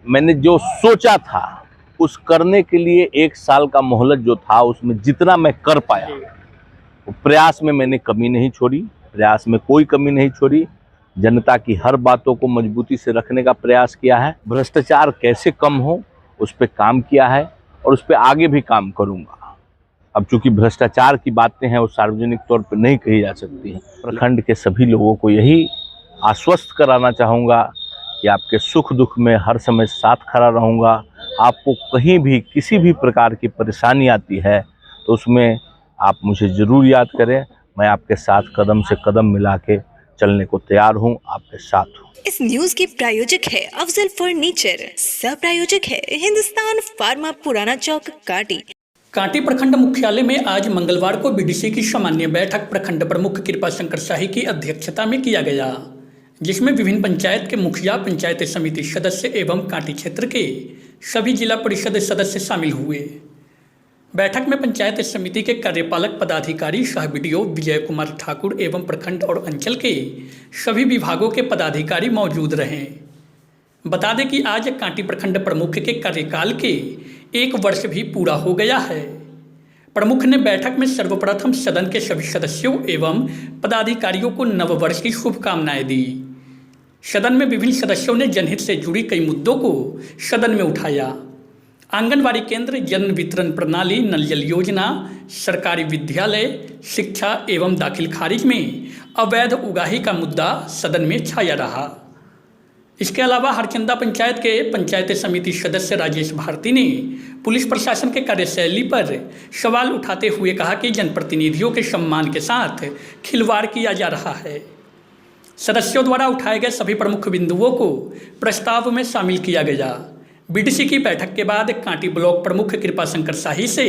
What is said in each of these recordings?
मैंने जो सोचा था उस करने के लिए 1 साल का मोहलत जो था उसमें जितना मैं कर पाया, वो प्रयास में मैंने कमी नहीं छोड़ी, प्रयास में कोई कमी नहीं छोड़ी। जनता की हर बातों को मजबूती से रखने का प्रयास किया है। भ्रष्टाचार कैसे कम हो उस पर काम किया है और उस पर आगे भी काम करूंगा। अब चूंकि भ्रष्टाचार की बातें हैं वो सार्वजनिक तौर पर नहीं कही जा सकती हैं। प्रखंड के सभी लोगों को यही आश्वस्त कराना चाहूँगा कि आपके सुख दुख में हर समय साथ खड़ा रहूँगा। आपको कहीं भी किसी भी प्रकार की परेशानी आती है तो उसमें आप मुझे ज़रूर याद करें। मैं आपके साथ कदम से कदम मिला के चलने को तैयार हूँ, आपके साथ हूँ। इस न्यूज के प्रायोजक है अफजल फर्नीचर, सह प्रायोजक है हिंदुस्तान फार्मा, पुराना चौक, कांटी प्रखंड मुख्यालय में आज मंगलवार को बीडीसी की सामान्य बैठक प्रखंड प्रमुख कृपा शंकर शाही की अध्यक्षता में किया गया, जिसमें विभिन्न पंचायत के मुखिया, पंचायत समिति सदस्य एवं कांटी क्षेत्र के सभी जिला परिषद सदस्य शामिल हुए। बैठक में पंचायत समिति के कार्यपालक पदाधिकारी सह बीडीओ विजय कुमार ठाकुर एवं प्रखंड और अंचल के सभी विभागों के पदाधिकारी मौजूद रहे। बता दें कि आज कांटी प्रखंड प्रमुख के कार्यकाल के 1 वर्ष भी पूरा हो गया है। प्रमुख ने बैठक में सर्वप्रथम सदन के सभी सदस्यों एवं पदाधिकारियों को नववर्ष की शुभकामनाएं दी। सदन में विभिन्न सदस्यों ने जनहित से जुड़ी कई मुद्दों को सदन में उठाया। आंगनबाड़ी केंद्र, जन वितरण प्रणाली, नल जल योजना, सरकारी विद्यालय, शिक्षा एवं दाखिल खारिज में अवैध उगाही का मुद्दा सदन में छाया रहा। इसके अलावा हरचंदा पंचायत के पंचायत समिति सदस्य राजेश भारती ने पुलिस प्रशासन के कार्यशैली पर सवाल उठाते हुए कहा कि जनप्रतिनिधियों के सम्मान के साथ खिलवाड़ किया जा रहा है। सदस्यों द्वारा उठाए गए सभी प्रमुख बिंदुओं को प्रस्ताव में शामिल किया गया। बीडीसी की बैठक के बाद कांटी ब्लॉक प्रमुख कृपा शंकर शाही से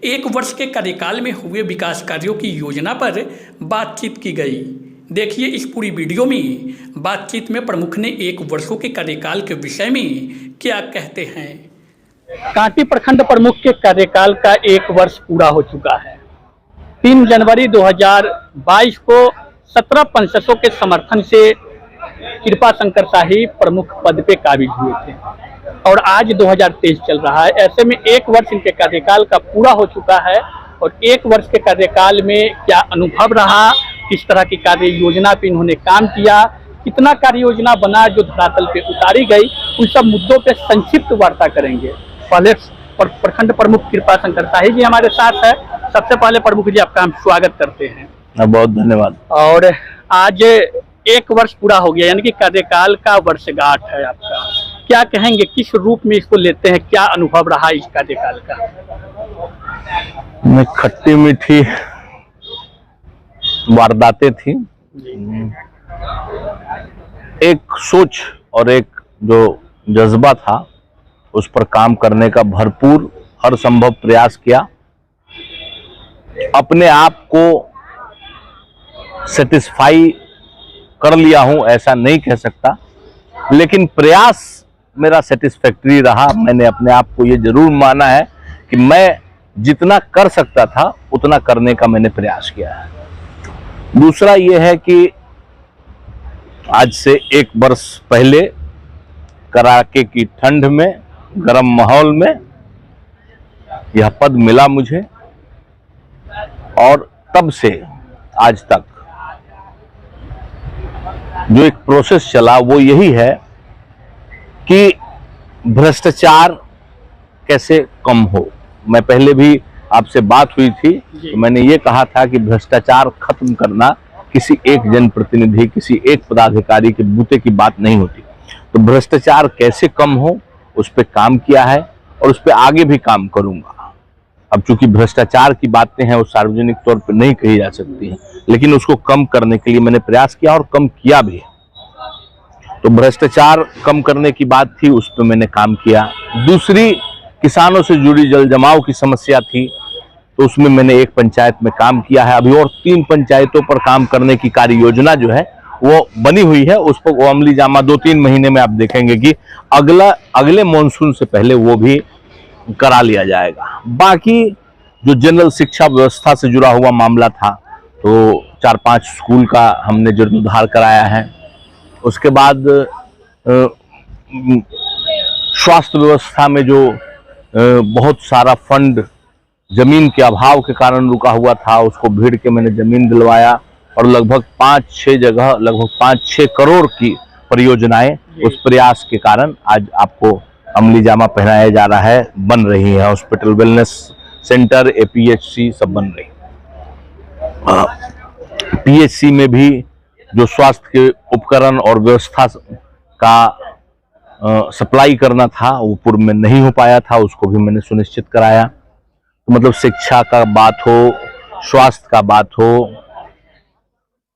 1 वर्ष के कार्यकाल में हुए विकास कार्यों की योजना पर बातचीत की गई। देखिए इस पूरी वीडियो में बातचीत में प्रमुख ने 1 वर्षों के कार्यकाल के विषय में क्या कहते हैं। कांटी प्रखंड प्रमुख के कार्यकाल का 1 वर्ष पूरा हो चुका है। 3 जनवरी 2022 को 17 पंचायतों के समर्थन से कृपा शंकर शाही प्रमुख पद पे काबिज हुए थे और आज 2023 चल रहा है। ऐसे में 1 वर्ष इनके कार्यकाल का पूरा हो चुका है और 1 वर्ष के कार्यकाल में क्या अनुभव रहा, किस तरह की कार्य योजना पे इन्होंने काम किया, कितना कार्य योजना बना जो धरातल पे उतारी गई, उन सब मुद्दों पे संक्षिप्त वार्ता करेंगे। पहले प्रखंड प्रमुख कृपा शंकर शाही जी हमारे साथ है। सबसे पहले प्रमुख जी आपका हम स्वागत करते हैं। बहुत धन्यवाद। और आज 1 वर्ष पूरा हो गया, यानी कि कार्यकाल का वर्षगांठ है आपका। क्या कहेंगे, किस रूप में इसको लेते हैं, क्या अनुभव रहा इस कार्यकाल का? में खट्टी मीठी वारदातें थी, एक सोच और एक जो जज्बा था उस पर काम करने का भरपूर हर संभव प्रयास किया। अपने आप को सेटिस्फाई कर लिया हूं ऐसा नहीं कह सकता, लेकिन प्रयास मेरा सेटिस्फैक्टरी रहा। मैंने अपने आप को ये जरूर माना है कि मैं जितना कर सकता था उतना करने का मैंने प्रयास किया है। दूसरा ये है कि आज से 1 वर्ष पहले कड़ाके की ठंड में, गर्म माहौल में यह पद मिला मुझे और तब से आज तक जो एक प्रोसेस चला वो यही है कि भ्रष्टाचार कैसे कम हो। मैं पहले भी आपसे बात हुई थी तो मैंने ये कहा था कि भ्रष्टाचार खत्म करना किसी एक जनप्रतिनिधि, किसी एक पदाधिकारी के बूते की बात नहीं होती। तो भ्रष्टाचार कैसे कम हो उस पर काम किया है और उस पर आगे भी काम करूंगा। अब चूंकि भ्रष्टाचार की बातें हैं वो सार्वजनिक तौर पर नहीं कही जा सकती हैं, लेकिन उसको कम करने के लिए मैंने प्रयास किया और कम किया भी। तो भ्रष्टाचार कम करने की बात थी, उस पर मैंने काम किया। दूसरी, किसानों से जुड़ी जल जमाव की समस्या थी तो उसमें मैंने 1 पंचायत में काम किया है। अभी और 3 पंचायतों पर काम करने की कार्य योजना जो है वो बनी हुई है। उस पर वो अमली जामा 2-3 महीने में आप देखेंगे कि अगले मॉनसून से पहले वो भी करा लिया जाएगा। बाकी जो जनरल शिक्षा व्यवस्था से जुड़ा हुआ मामला था तो 4-5 स्कूल का हमने जीर्णोद्धार कराया है। उसके बाद स्वास्थ्य व्यवस्था में जो बहुत सारा फंड जमीन के अभाव के कारण रुका हुआ था, उसको भीड़ के मैंने जमीन दिलवाया और लगभग 5-6 जगह लगभग 5-6 करोड़ की परियोजनाएं उस प्रयास के कारण आज आपको अमली जामा पहनाया जा रहा है, बन रही है। हॉस्पिटल, वेलनेस सेंटर, एपीएचसी सब बन रही। पीएचसी में भी जो स्वास्थ्य के उपकरण और व्यवस्था का सप्लाई करना था वो पूर्व में नहीं हो पाया था, उसको भी मैंने सुनिश्चित कराया। तो मतलब शिक्षा का बात हो, स्वास्थ्य का बात हो,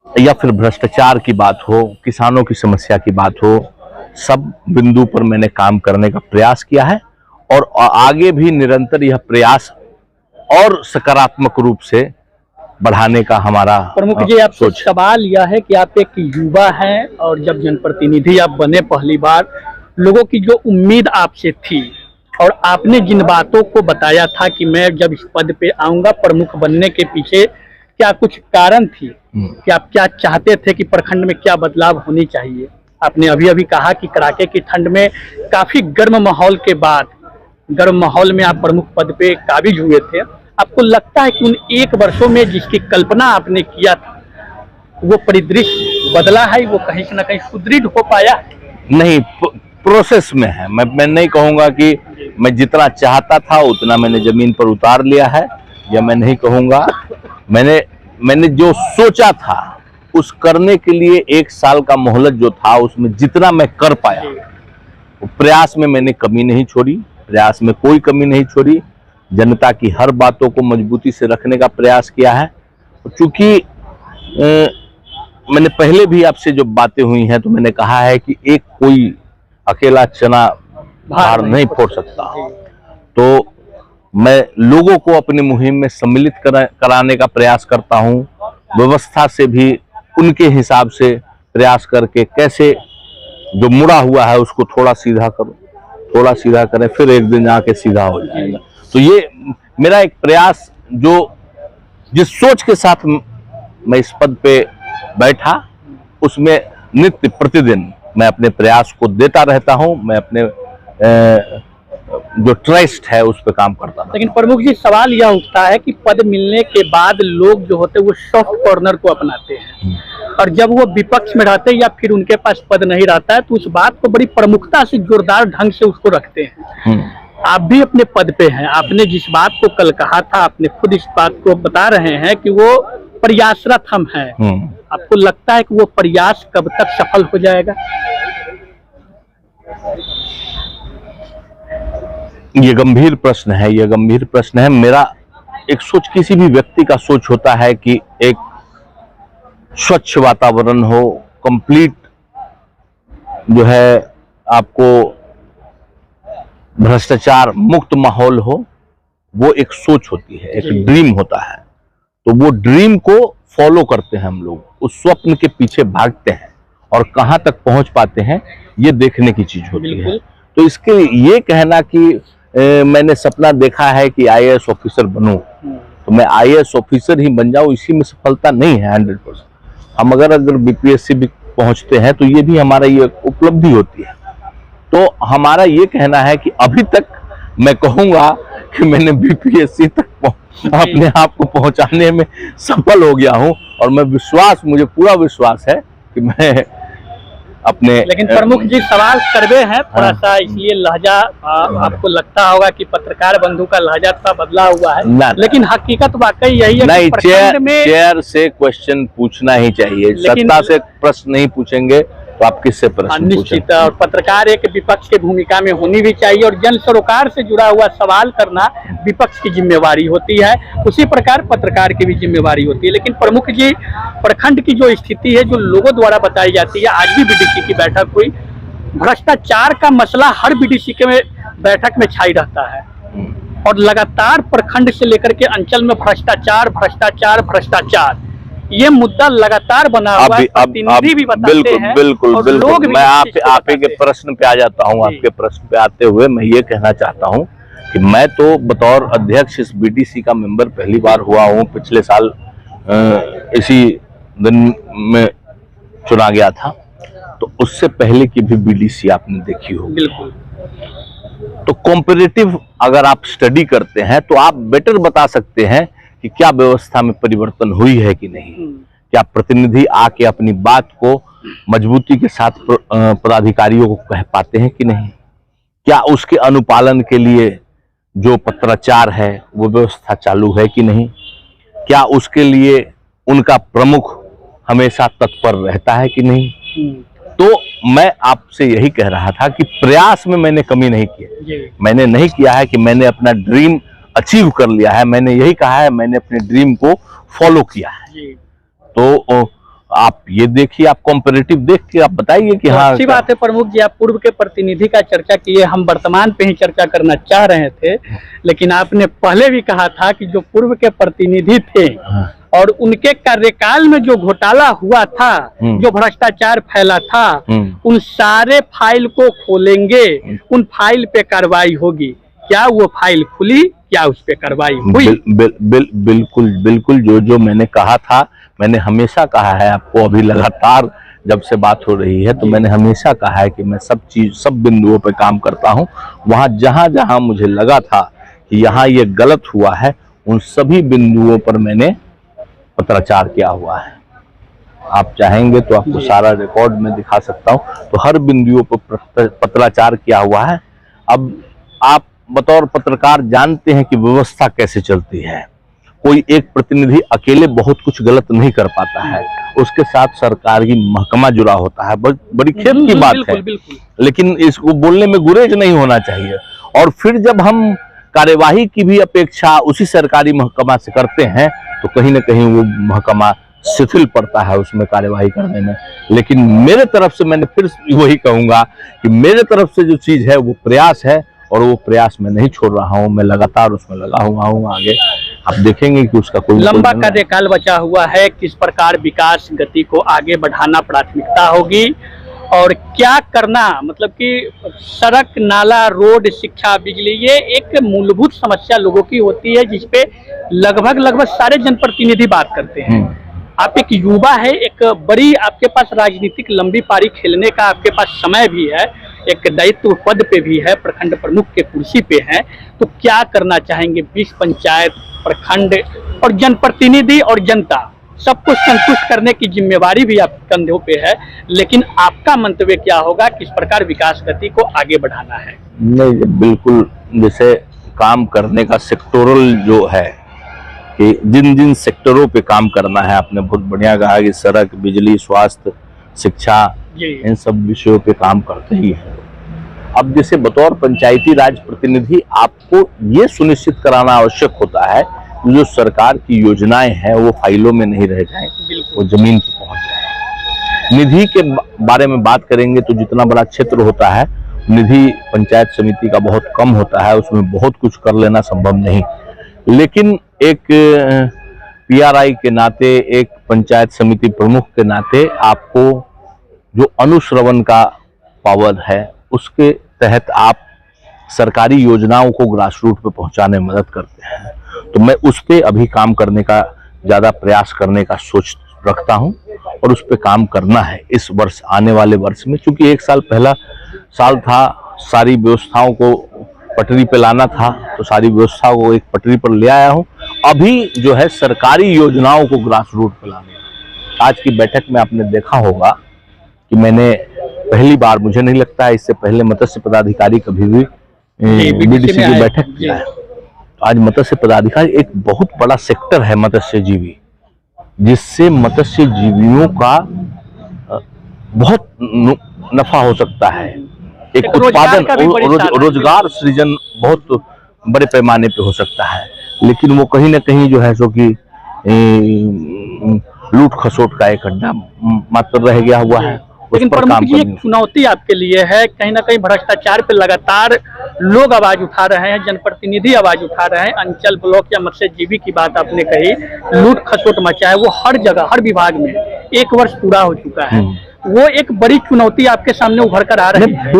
या फिर भ्रष्टाचार की बात हो, किसानों की समस्या की बात हो, सब बिंदु पर मैंने काम करने का प्रयास किया है और आगे भी निरंतर यह प्रयास और सकारात्मक रूप से बढ़ाने का हमारा प्रमुख जी आपसे सवाल यह है कि आप एक युवा हैं और जब जनप्रतिनिधि आप बने पहली बार, लोगों की जो उम्मीद आपसे थी और आपने जिन बातों को बताया था कि मैं जब इस पद पे आऊंगा, प्रमुख बनने के पीछे क्या कुछ कारण थी कि आप क्या चाहते थे कि प्रखंड में क्या बदलाव होनी चाहिए? आपने अभी अभी कहा कि कड़ाके की ठंड में काफी गर्म माहौल के बाद, गर्म माहौल में आप प्रमुख पद पे काबिज हुए थे। आपको लगता है कि उन 1 वर्षों में जिसकी कल्पना आपने किया था वो परिदृश्य बदला है, वो कहीं से न कहीं सुदृढ़ हो पाया? नहीं, प्रोसेस में है। मैं नहीं कहूंगा कि मैं जितना चाहता था उतना मैंने जमीन पर उतार लिया है, या मैं नहीं कहूंगा मैंने जो सोचा था उस करने के लिए 1 साल का मोहलत जो था उसमें जितना मैं कर पाया, वो प्रयास में मैंने कमी नहीं छोड़ी, प्रयास में कोई कमी नहीं छोड़ी। जनता की हर बातों को मजबूती से रखने का प्रयास किया है। चूंकि मैंने पहले भी आपसे जो बातें हुई हैं तो मैंने कहा है कि एक कोई अकेला चना भार नहीं फोड़ सकता, तो मैं लोगों को अपनी मुहिम में सम्मिलित कराने का प्रयास करता हूं। व्यवस्था से भी उनके हिसाब से प्रयास करके कैसे जो मुड़ा हुआ है उसको थोड़ा सीधा करो, थोड़ा सीधा करें, फिर एक दिन आके सीधा हो जाएगा। तो ये मेरा एक प्रयास, जो जिस सोच के साथ मैं इस पद पे बैठा, उसमें नित्य प्रतिदिन मैं अपने प्रयास को देता रहता हूं। मैं अपने जो ट्रस्ट है उस पर काम करता हूं। लेकिन प्रमुख जी, सवाल यह उठता है कि पद मिलने के बाद लोग जो होते हैं वो सॉफ्ट कॉर्नर को अपनाते हैं, और जब वो विपक्ष में रहते हैं या फिर उनके पास पद नहीं रहता है तो उस बात को बड़ी प्रमुखता से, जोरदार ढंग से उसको रखते हैं। आप भी अपने पद पे हैं, आपने जिस बात को कल कहा था, आपने खुद इस बात को बता रहे हैं कि वो प्रयासरत हम हैं। आपको लगता है कि वो प्रयास कब तक सफल हो जाएगा? ये गंभीर प्रश्न है, ये गंभीर प्रश्न है। मेरा एक सोच, किसी भी व्यक्ति का सोच होता है कि एक स्वच्छ वातावरण हो, कंप्लीट जो है आपको भ्रष्टाचार मुक्त माहौल हो, वो एक सोच होती है, एक ड्रीम होता है। तो वो ड्रीम को फॉलो करते हैं हम लोग, उस स्वप्न के पीछे भागते हैं और कहां तक पहुंच पाते हैं ये देखने की चीज होती है। तो इसके लिए ये कहना कि मैंने सपना देखा है कि आईएएस ऑफिसर बनूं, तो मैं आईएएस ऑफिसर ही बन जाऊं, इसी में सफलता नहीं है 100%। हम अगर बीपीएससी भी पहुंचते हैं तो ये भी हमारा ये उपलब्धि होती है। तो हमारा ये कहना है कि अभी तक मैं कहूंगा कि मैंने बीपीएससी तक अपने आप को पहुंचाने में सफल हो गया हूं, और मुझे पूरा विश्वास है कि मैं अपने। लेकिन प्रमुख जी, सवाल करवे हैं थोड़ा सा, इसलिए लहजा आपको लगता होगा कि पत्रकार बंधु का लहजा थोड़ा बदला हुआ है, लेकिन हकीकत वाकई यही है। नहीं, चेयर से क्वेश्चन पूछना ही चाहिए, सत्ता से प्रश्न नहीं पूछेंगे तो आप किससे प्रश्न? निश्चित, और पत्रकार एक विपक्ष की भूमिका में होनी भी चाहिए, और जन सरोकार से जुड़ा हुआ सवाल करना विपक्ष की जिम्मेवारी होती है, उसी प्रकार पत्रकार की भी जिम्मेवारी होती है। लेकिन प्रमुख जी, प्रखंड की जो स्थिति है, जो लोगों द्वारा बताई जाती है, आज भी बीडीसी की बैठक हुई, भ्रष्टाचार का मसला हर बीडीसी के बैठक में छाई रहता है, और लगातार प्रखंड से लेकर के अंचल में भ्रष्टाचार भ्रष्टाचार भ्रष्टाचार, ये मुद्दा लगातार बना हुआ है। प्रतिनिधि भी बताते हैं, बिल्कुल। मैं आपके प्रश्न पे आ जाता हूँ। आपके प्रश्न पे आते हुए मैं ये कहना चाहता हूँ कि मैं तो बतौर अध्यक्ष इस बीडीसी का मेंबर पहली बार हुआ हूँ। पिछले साल इसी दिन में चुना गया था, तो उससे पहले की भी बीडीसी आपने देखी होगी। बिल्कुल। तो कॉम्पेरेटिव अगर आप स्टडी करते हैं तो आप बेटर बता सकते हैं कि क्या व्यवस्था में परिवर्तन हुई है कि नहीं, क्या प्रतिनिधि आके अपनी बात को मजबूती के साथ पदाधिकारियों को कह पाते हैं कि नहीं, क्या उसके अनुपालन के लिए जो पत्राचार है वो व्यवस्था चालू है कि नहीं, क्या उसके लिए उनका प्रमुख हमेशा तत्पर रहता है कि नहीं। तो मैं आपसे यही कह रहा था कि प्रयास में मैंने कमी नहीं की। मैंने नहीं किया है कि मैंने अपना ड्रीम अचीव कर लिया है, मैंने यही कहा है मैंने अपने ड्रीम को फॉलो किया है। तो आप ये देखिए, आप कॉम्पेरेटिव देख के आप बताइए कि हाँ अच्छी बात है प्रमुख जी। आप पूर्व के प्रतिनिधि का चर्चा किए, हम वर्तमान पे ही चर्चा करना चाह रहे थे, लेकिन आपने पहले भी कहा था कि जो पूर्व के प्रतिनिधि थे और उनके कार्यकाल में जो घोटाला हुआ था, जो भ्रष्टाचार फैला था, उन सारे फाइल को खोलेंगे, उन फाइल पे कार्रवाई होगी। क्या वो फाइल खुली, क्या उस पे कार्रवाई हुई? बिल्कुल बिल्कुल जो मैंने कहा था, मैंने हमेशा कहा है आपको, अभी लगातार जब से बात हो रही है तो मैंने हमेशा कहा है कि मैं सब बिंदुओं पे काम करता हूं। वहां जहां जहां मुझे लगा था कि यहाँ ये गलत हुआ है, उन सभी बिंदुओं पर मैंने पत्राचार किया हुआ है। आप चाहेंगे तो आपको सारा रिकॉर्ड में दिखा सकता हूं। तो हर बिंदुओं पर पत्राचार किया हुआ है। अब आप बतौर पत्रकार जानते हैं कि व्यवस्था कैसे चलती है। कोई एक प्रतिनिधि अकेले बहुत कुछ गलत नहीं कर पाता है, उसके साथ सरकारी महकमा जुड़ा होता है। बड़ी खेद की बात है, लेकिन इसको बोलने में गुरेज नहीं होना चाहिए। और फिर जब हम कार्यवाही की भी अपेक्षा उसी सरकारी महकमा से करते हैं तो कहीं ना कहीं वो महकमा शिथिल पड़ता है उसमें कार्यवाही करने में। लेकिन मेरे तरफ से, मैंने फिर वही कहूंगा कि मेरे तरफ से जो चीज है वो प्रयास है, और वो प्रयास मैं नहीं छोड़ रहा हूं, मैं लगातार उसमें लगा हुआ हूं। आगे आप देखेंगे कि उसका कोई लंबा कार्यकाल बचा हुआ है। किस प्रकार विकास गति को आगे बढ़ाना प्राथमिकता होगी और क्या करना, मतलब कि सड़क, नाला, रोड, शिक्षा, बिजली, ये एक मूलभूत समस्या लोगों की होती है जिसपे लगभग सारे जनप्रतिनिधि बात करते हैं। आप एक युवा है, एक बड़ी आपके पास राजनीतिक लंबी पारी खेलने का आपके पास समय भी है, एक दायित्व पद पे भी है, प्रखंड प्रमुख के कुर्सी पे है। तो क्या करना चाहेंगे? 20 पंचायत, प्रखंड और जनप्रतिनिधि और जनता सबको संतुष्ट करने की जिम्मेवारी भी आपके कंधों पे है, लेकिन आपका मंतव्य क्या होगा? किस प्रकार विकास गति को आगे बढ़ाना है? नहीं, बिल्कुल जैसे काम करने का सेक्टोरल जो है कि जिन जिन सेक्टरों पे काम करना है, आपने बहुत बढ़िया कहा कि सड़क, बिजली, स्वास्थ्य, शिक्षा, इन सब विषयों पे काम करते ही है। अब जैसे बतौर पंचायती राज प्रतिनिधि आपको ये सुनिश्चित कराना आवश्यक होता है जो सरकार की योजनाएं हैं वो फाइलों में नहीं रह जाएं, वो जमीन पर पहुंच जाए। निधि के बारे में बात करेंगे तो जितना बड़ा क्षेत्र होता है, निधि पंचायत समिति का बहुत कम होता है, उसमें बहुत कुछ कर लेना संभव नहीं। लेकिन एक पीआरआई के नाते, एक पंचायत समिति प्रमुख के नाते आपको जो अनुश्रवण का पावर है उसके तहत आप सरकारी योजनाओं को ग्रास रूट पे पहुंचाने में मदद करते हैं। तो मैं उस पे अभी काम करने का, ज्यादा प्रयास करने का सोच रखता हूं और उस पे काम करना है इस वर्ष, आने वाले वर्ष में। क्योंकि एक साल पहला साल था, सारी व्यवस्थाओं को पटरी पे लाना था, तो सारी व्यवस्थाओं को एक पटरी पर ले आया हूं। अभी जो है सरकारी योजनाओं को ग्रास रूट पे लाना। आज की बैठक में आपने देखा होगा कि मैंने पहली बार, मुझे नहीं लगता है इससे पहले मत्स्य पदाधिकारी कभी भी बीडीसी की बैठक किया है। तो आज मत्स्य पदाधिकारी, एक बहुत बड़ा सेक्टर है मत्स्य जीवी, जिससे मत्स्य जीवियों का बहुत नफा हो सकता है। एक उत्पादन, रोजगार सृजन बहुत बड़े पैमाने पे हो सकता है। लेकिन वो कहीं ना कहीं जो है सो कि लूट खसोट का एक अड्डा मात्र रह गया हुआ है। लेकिन प्रमुख जी, एक चुनौती आपके लिए है, कहीं ना कहीं भ्रष्टाचार पे लगातार लोग आवाज उठा रहे हैं, जनप्रतिनिधि आवाज उठा रहे हैं। अंचल, ब्लॉक या मत्स्यजीवी की बात आपने कही, लूट खसोट मचा है, वो हर जगह, हर विभाग में। 1 वर्ष पूरा हो चुका है, वो एक बड़ी चुनौती आपके सामने उभर कर आ रही है।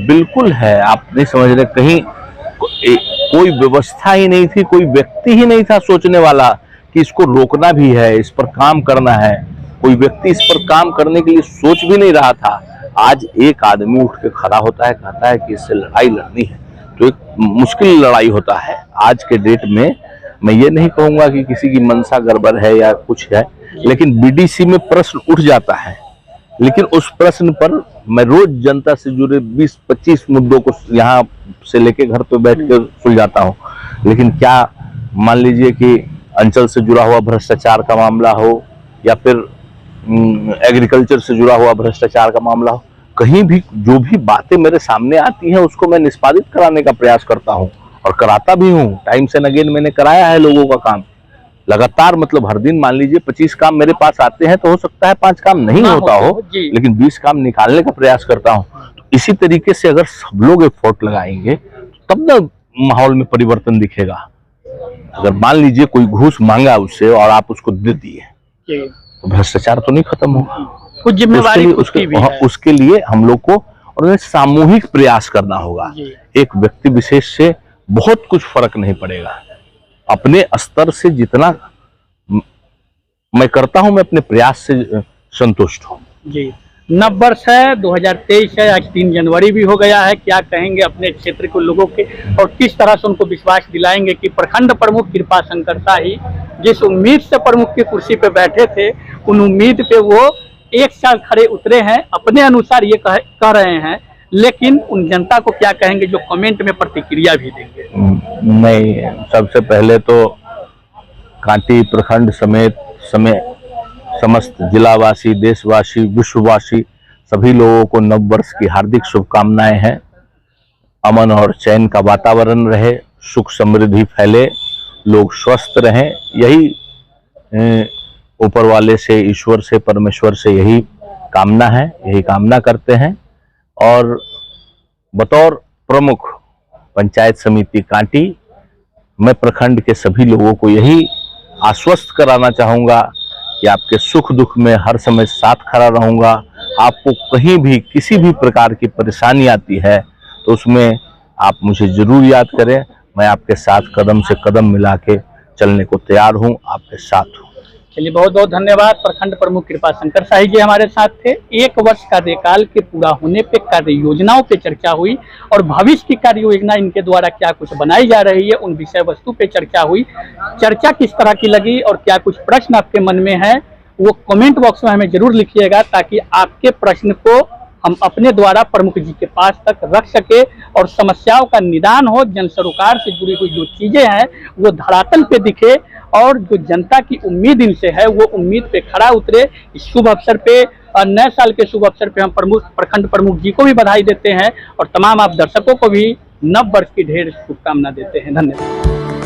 बिल्कुल है, आप नहीं समझ रहे। कहीं कोई व्यवस्था ही नहीं थी, कोई व्यक्ति ही नहीं था सोचने वाला कि इसको रोकना भी है, इस पर काम करना है। कोई व्यक्ति इस पर काम करने के लिए सोच भी नहीं रहा था। आज एक आदमी उठ के खड़ा होता है, कहता है कि इससे लड़ाई लड़नी है। तो एक मुश्किल लड़ाई होता है आज के डेट में। मैं ये नहीं कहूंगा कि किसी की मंशा गड़बड़ है या कुछ है, लेकिन बीडीसी में प्रश्न उठ जाता है। लेकिन उस प्रश्न पर मैं रोज जनता से जुड़े 20-25 मुद्दों को यहाँ से लेके घर पे बैठ कर सुलझाता हूँ। लेकिन क्या मान लीजिए कि अंचल से जुड़ा हुआ भ्रष्टाचार का मामला हो या फिर एग्रीकल्चर से जुड़ा हुआ भ्रष्टाचार का मामला हो, कहीं भी जो भी बातें मेरे सामने आती हैं उसको मैं निष्पादित कराने का प्रयास करता हूं और कराता भी हूं। टाइम्स एंड अगेन मैंने कराया है लोगों का काम लगातार। मतलब हर दिन मान लीजिए 25 काम मेरे पास आते हैं तो हो सकता है 5 काम नहीं होता हो, लेकिन 20 काम निकालने का प्रयास करता हूं। तो इसी तरीके से अगर सब लोग एफर्ट लगाएंगे तब ना माहौल में परिवर्तन दिखेगा। अगर मान लीजिए कोई घूस मांगा उससे और आप उसको दे दिए तो भ्रष्टाचार तो नहीं खत्म होगा। कुछ जिम्मेवारी उसके लिए हम लोग को और सामूहिक प्रयास करना होगा। एक व्यक्ति विशेष से बहुत कुछ फर्क नहीं पड़ेगा। अपने स्तर से जितना मैं करता हूं, मैं अपने प्रयास से संतुष्ट हूं। जी, नव वर्ष है, 2023 है, आज 3 जनवरी भी हो गया है। क्या कहेंगे अपने क्षेत्र के लोगों के और किस तरह से उनको विश्वास दिलाएंगे कि प्रखंड प्रमुख कृपा शंकर शाही जिस उम्मीद से प्रमुख की कुर्सी पे बैठे थे, उन उम्मीद पे वो 1 साल खड़े उतरे हैं, अपने अनुसार ये कह रहे हैं, लेकिन उन जनता को क्या कहेंगे जो कमेंट में प्रतिक्रिया भी देंगे? नहीं, सबसे पहले तो कांटी प्रखंड समेत समस्त जिलावासी, देशवासी, विश्ववासी सभी लोगों को नव वर्ष की हार्दिक शुभकामनाएं हैं। अमन और चैन का वातावरण रहे, सुख समृद्धि फैले, लोग स्वस्थ रहें, यही ऊपर वाले से, ईश्वर से, परमेश्वर से यही कामना है, यही कामना करते हैं। और बतौर प्रमुख पंचायत समिति कांटी मैं प्रखंड के सभी लोगों को यही आश्वस्त कराना चाहूँगा कि आपके सुख दुख में हर समय साथ खड़ा रहूँगा। आपको कहीं भी किसी भी प्रकार की परेशानी आती है तो उसमें आप मुझे जरूर याद करें। मैं आपके साथ कदम से कदम मिला के चलने को तैयार हूँ, आपके साथ हूँ। चलिए, बहुत बहुत धन्यवाद। प्रखंड प्रमुख कृपा शंकर शाही जी हमारे साथ थे। 1 वर्ष कार्यकाल के पूरा होने पे कार्य योजनाओं पे चर्चा हुई और भविष्य की कार्य योजना इनके द्वारा क्या कुछ बनाई जा रही है, उन विषय वस्तु पे चर्चा हुई। चर्चा किस तरह की लगी और क्या कुछ प्रश्न आपके मन में है, वो कमेंट बॉक्स में हमें जरूर लिखिएगा, ताकि आपके प्रश्न को हम अपने द्वारा प्रमुख जी के पास तक रख सके और समस्याओं का निदान हो। जन सरोकार से जुड़ी हुई जो चीजें हैं वो धरातल पे दिखे और जो जनता की उम्मीद इनसे है वो उम्मीद पे खड़ा उतरे। इस शुभ अवसर पे, नए साल के शुभ अवसर पे हम प्रखंड प्रमुख जी को भी बधाई देते हैं और तमाम आप दर्शकों को भी नव वर्ष की ढेर शुभकामना देते हैं। धन्यवाद।